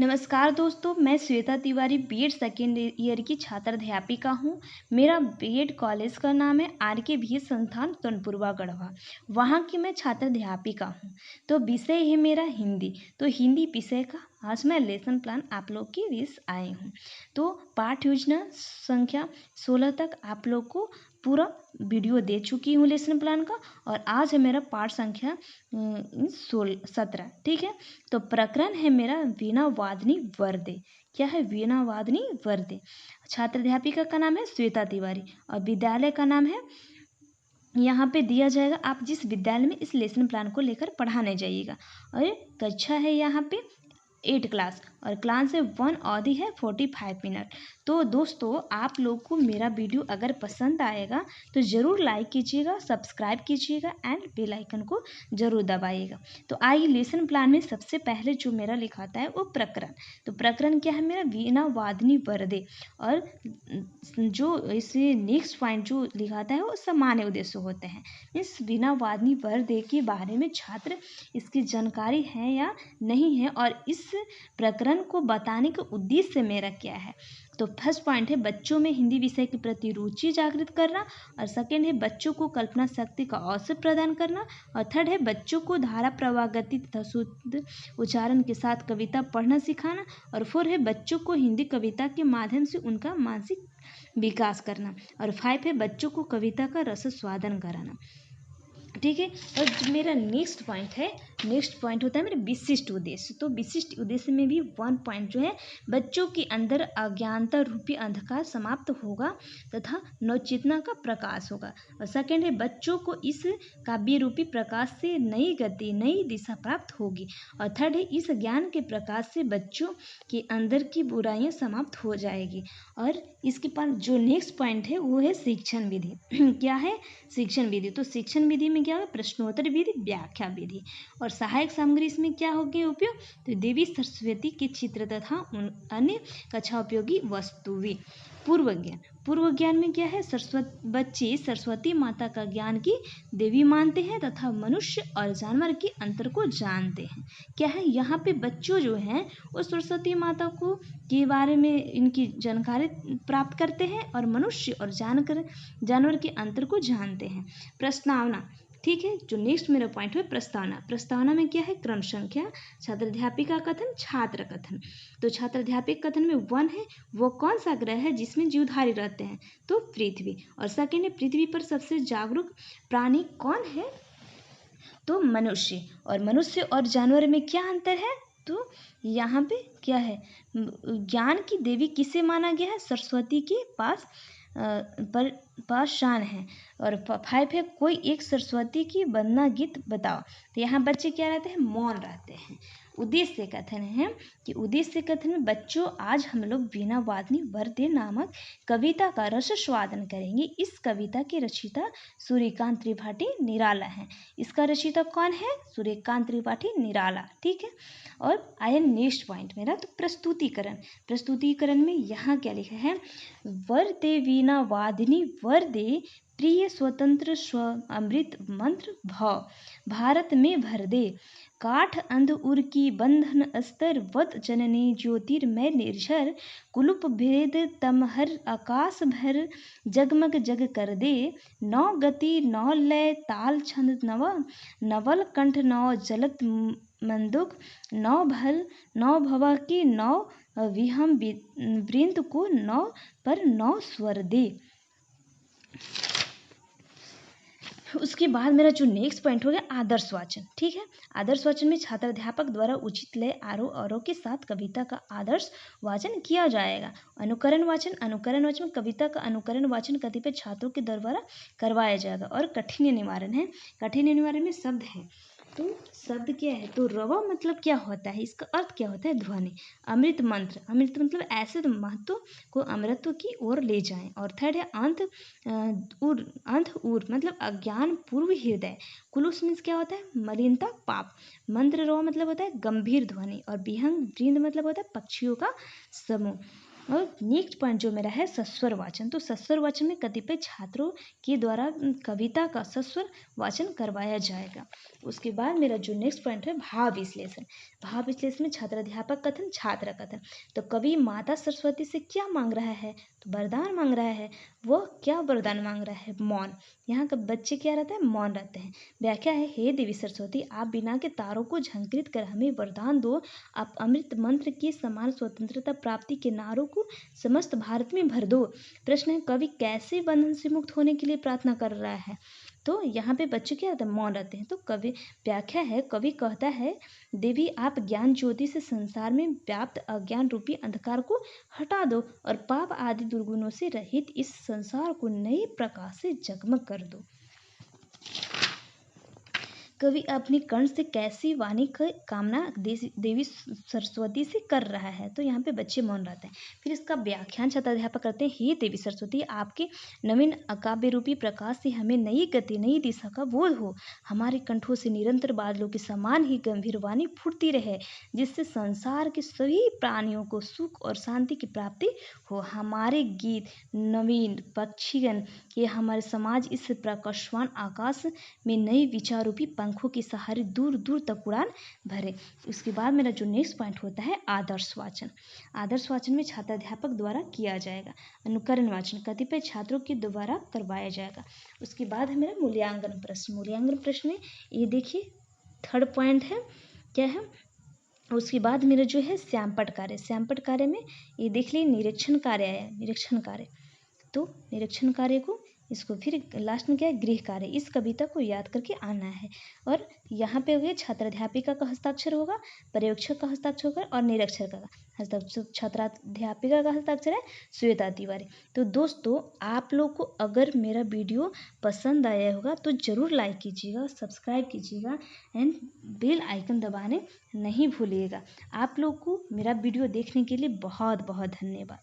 नमस्कार दोस्तों, मैं Shweta Tiwari BEd second year की छात्र अध्यापिका हूँ। मेरा बीएड कॉलेज का नाम है आर.के. बीएड संस्थान तनपुरवा गढ़वा। वहाँ की मैं छात्र अध्यापिका हूँ। तो विषय है मेरा हिंदी। तो हिंदी विषय का आज मैं लेसन प्लान आप लोग के बीच आई हूँ। तो पाठ योजना संख्या 16 तक आप लोग को पूरा वीडियो दे चुकी हूँ लेसन प्लान का, और आज है मेरा पाठ संख्या 17। ठीक है, तो प्रकरण है मेरा वीणा वादनी वर्दे। क्या है? वीणा वादनी वर्दे। छात्र अध्यापिका का नाम है श्वेता तिवारी और विद्यालय का नाम है, यहाँ पे दिया जाएगा आप जिस विद्यालय में इस लेसन प्लान को लेकर पढ़ाने जाइएगा। और कक्षा है यहाँ पे 8 क्लास और क्लास है 1 अवधि है 45 मिनट। तो दोस्तों, आप लोग को मेरा वीडियो अगर पसंद आएगा तो ज़रूर लाइक कीजिएगा, सब्सक्राइब कीजिएगा एंड बेल आइकन को ज़रूर दबाइएगा। तो आइए, लेसन प्लान में सबसे पहले जो मेरा लिखाता है वो प्रकरण। तो प्रकरण क्या है मेरा? वीणा वादनी वर्दे। और जो इसे नेक्स्ट पॉइंट जो लिखाता है वो सामान्य उद्देश्य होते हैं। इस वीणा वादनी वर्दे के बारे में छात्र इसकी जानकारी है या नहीं है, और इस प्रकरण को बताने का उद्देश्य मेरा क्या है। तो फर्स्ट पॉइंट है बच्चों में हिंदी विषय के प्रति रुचि जागृत करना, और सेकंड है बच्चों को कल्पना शक्ति का अवसर प्रदान करना, और थर्ड है बच्चों को धारा प्रवाह गति तथा शुद्ध उच्चारण के साथ कविता पढ़ना सिखाना, और फोर है बच्चों को हिंदी कविता के माध्यम से उनका मानसिक विकास करना, और 5 है बच्चों को कविता का रस स्वादन कराना। ठीक है, और जो मेरा नेक्स्ट पॉइंट होता है मेरे विशिष्ट उद्देश्य। तो विशिष्ट उद्देश्य में भी 1 पॉइंट जो है, बच्चों के अंदर अज्ञानता रूपी अंधकार समाप्त होगा तथा नवचेतना का प्रकाश होगा, और सेकंड है बच्चों को इस काव्य रूपी प्रकाश से नई गति नई दिशा प्राप्त होगी, और थर्ड है इस ज्ञान के प्रकाश से बच्चों के अंदर की बुराइयां समाप्त हो जाएगी। और इसके पास जो नेक्स्ट पॉइंट है वो है शिक्षण विधि। क्या है? शिक्षण विधि। तो शिक्षण विधि में क्या है? प्रश्नोत्तर विधि, व्याख्या विधि, और सहायक सामग्री इसमें क्या होगी उपयोग? तो देवी सरस्वती के चित्र तथा अन्य कक्षा उपयोगी वस्तुएं। पूर्व ज्ञान में क्या है? बच्चे सरस्वती माता का ज्ञान की देवी मानते हैं तथा मनुष्य और जानवर के अंतर को जानते हैं। क्या है? यहाँ पे बच्चों जो हैं वो सरस्वती माता को के बारे में इनकी जानकारी प्राप्त करते हैं और मनुष्य और जानवर के अंतर को जानते हैं। प्रस्तावना। ठीक है, जो नेक्स्ट मेरा पॉइंट है प्रस्तावना में क्या है? क्रम संख्या, छात्र अध्यापिका कथन, छात्र कथन। तो छात्र अध्यापिका कथन में 1 है वो कौन सा ग्रह है जिसमें जीवधारी रहते हैं? तो पृथ्वी। और सेकंड है पृथ्वी पर सबसे जागरूक प्राणी कौन है? तो मनुष्य। और मनुष्य और जानवर में क्या अंतर है? तो यहाँ पे क्या है? ज्ञान की देवी किसे माना गया है? सरस्वती के पास शान है। और 5 है कोई एक सरस्वती की वंदना गीत बताओ। तो यहाँ बच्चे क्या रहते हैं? मौन रहते हैं। उद्देश्य कथन है कि उद्देश्य कथन में बच्चों आज हम लोग वीणा वादनी वर्दे नामक कविता का रस स्वादन करेंगे। इस कविता के रचयिता सूर्यकांत त्रिपाठी निराला हैं। इसका रचयिता कौन है? सूर्यकांत त्रिपाठी निराला। ठीक है, और आया नेक्स्ट पॉइंट मेरा, तो प्रस्तुतिकरण में यहाँ क्या लिखा है? वर्दे वीणा वादिनी वर्दे प्रिय स्वतंत्र स्व अमृत मंत्र भव भारत में भर दे काठ अंध उर की बंधन अस्तर वत जननी ज्योतिर्मय निर्झर कुलुप भेद तमहर आकाश भर जगमग जग कर दे नौ गति नौ लय ताल छंद नवल कंठ नौ जलत मंदुक नौ भवा की नौ विहम वृंद को नौ पर नौ स्वर दे। उसके बाद मेरा जो नेक्स्ट पॉइंट हो गया आदर्श वाचन। ठीक है, आदर्श वाचन में छात्र अध्यापक द्वारा उचित लय आरोह के साथ कविता का आदर्श वाचन किया जाएगा। अनुकरण वाचन कविता का अनुकरण वाचन कतिपय छात्रों के द्वारा करवाया जाएगा। और कठिन निवारण है। कठिन निवारण में शब्द है, तो शब्द क्या है? तो रवा मतलब क्या होता है? इसका अर्थ क्या होता है? ध्वनि। अमृत मतलब ऐसे महत्व को अमृतत्व की ओर ले जाएं। और थर्ड है अंध उर मतलब अज्ञान पूर्व हृदय। कुलुस मीन्स क्या होता है? मलिनता, पाप। मंत्र रवा मतलब होता है गंभीर ध्वनि। और विहंग वृंद मतलब होता है पक्षियों का समूह। और नेक्स्ट पॉइंट जो मेरा है सस्वर वाचन। तो सस्वर वाचन में कतिपय छात्रों के द्वारा कविता का सस्वर वाचन करवाया जाएगा। उसके बाद मेरा जो नेक्स्ट पॉइंट है भाव विश्लेषण। भाव विश्लेषण में छात्राध्यापक कथन, छात्र कथन। तो कवि माता सरस्वती से क्या मांग रहा है? तो वरदान मांग रहा है। वो क्या वरदान मांग रहा है? मौन। यहाँ का बच्चे क्या रहते हैं? मौन रहते हैं। व्याख्या है, हे देवी सरस्वती, आप बिना के तारों को झंकृत कर हमें वरदान दो। आप अमृत मंत्र के समान स्वतंत्रता प्राप्ति के नारों को समस्त भारत में भर दो। प्रश्न है, कवि कैसे बंधन से मुक्त होने के लिए प्रार्थना कर रहा है? तो यहाँ पे बच्चे क्या रहते हैं? मौन रहते हैं। तो कवि व्याख्या है, कवि कहता है, देवी आप ज्ञान ज्योति से संसार में व्याप्त अज्ञान रूपी अंधकार को हटा दो और पाप आदि दुर्गुणों से रहित इस संसार को नए प्रकाश से जगमग कर दो। कवि अपनी कर्ण से कैसी वाणी की कामना देवी सरस्वती से कर रहा है? तो यहाँ पे बच्चे मौन रहते हैं। फिर इसका व्याख्यान छात्राध्यापक करते हैं, हे देवी सरस्वती, आपके नवीन अकाव्य रूपी प्रकाश से हमें नई गति, नई दिशा का बोध हो। हमारे कंठों से निरंतर बादलों के समान ही गंभीर वाणी फूटती रहे, जिससे संसार के सभी प्राणियों को सुख और शांति की प्राप्ति हो। हमारे गीत नवीन पक्षीगण ये हमारे समाज इस प्रकाशवान आकाश में नई विचार रूपी पंखों के सहारे दूर दूर तक उड़ान भरे। उसके बाद मेरा जो नेक्स्ट पॉइंट होता है आदर्श वाचन। आदर्श वाचन में छात्राध्यापक द्वारा किया जाएगा। अनुकरण वाचन कतिपय छात्रों के द्वारा करवाया जाएगा। उसके बाद है मेरा मूल्यांकन प्रश्न। मूल्यांकन प्रश्न में ये देखिए थर्ड पॉइंट है, क्या है? उसके बाद मेरा जो है श्यामपट कार्य। श्यामपट कार्य में ये देख लीजिए निरीक्षण कार्य आया, निरीक्षण कार्य। तो निरीक्षण कार्य को इसको फिर लास्ट में क्या है? गृह कार्य। इस कविता को याद करके आना है। और यहाँ पे हो गया छात्राध्यापिका का हस्ताक्षर होगा, पर्यवेक्षक का हस्ताक्षर होगा और निरीक्षक का हस्ताक्षर। छात्राध्यापिका का हस्ताक्षर है श्वेता तिवारी। तो दोस्तों आप लोग को अगर मेरा वीडियो पसंद आया होगा तो ज़रूर लाइक कीजिएगा, सब्सक्राइब कीजिएगा एंड बेल आइकन दबाने नहीं भूलिएगा। आप लोग को मेरा वीडियो देखने के लिए बहुत बहुत धन्यवाद।